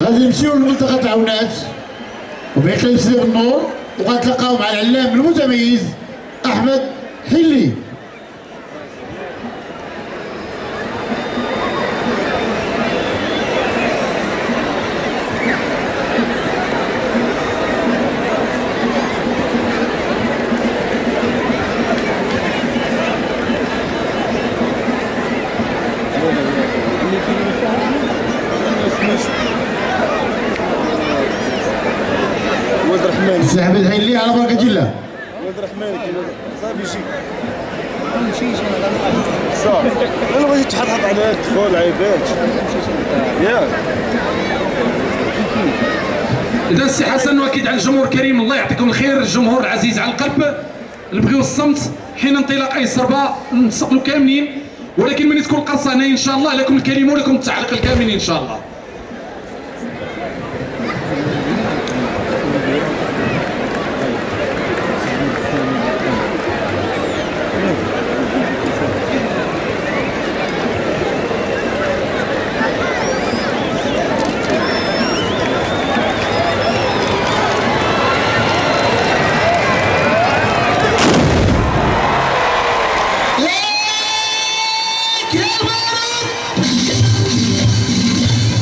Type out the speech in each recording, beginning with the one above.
غادي نمشيو لمنطقة العونات وبإقليم سيدي بنور، وغنتلاقاو مع العلام المتميز أحمد حلي. ولد الرحمن السي احمد حلي على بركة الله. ولد الرحمن صافي يجي صافي. انا بغيت تحط على الدخول عيبات ياك. إذا السي حسن واكيد على الجمهور الكريم، الله يعطيكم الخير، الجمهور العزيز على القلب، نبغيو الصمت حين انطلاق أي صربة نستقبلوا كاملين، ولكن من تكون القصة هنا إن شاء الله لكم الكلمة ولكم التعليق الكامل إن شاء الله.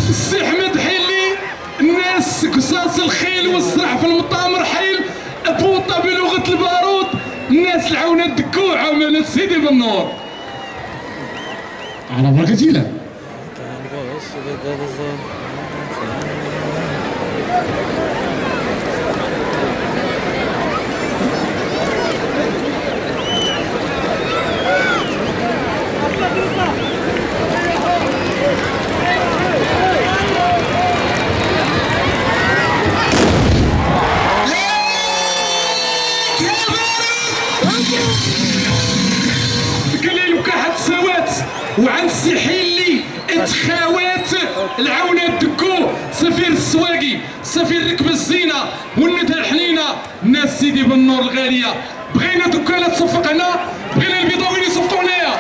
السي احمد حلي، الناس قصاص الخيل والصرع في المطامر حيل بوطه بلغه البارود، الناس العونات دكوع عملت سيدي بالنور على بركة الله. قليل وكاحة سوات وعند السي حلي انتخاوات العونات دكو، سفير السواقي، سفير ركب الزينة والندى الحنينة، الناس سيدي بالنور الغالية، بغينا دكانة تصفق هنا، بغينا البيضاويين يصفقوا هنايا.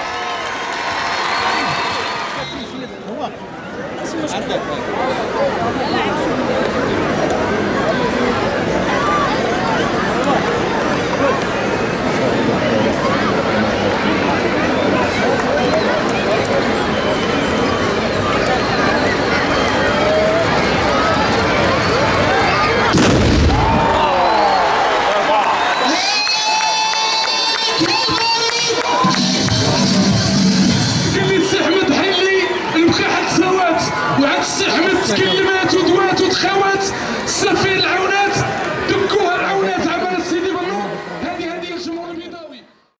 قال لي السي احمد حلي المكاحة سوات وعند السي احمد تكلمات ودوات وتخاوات.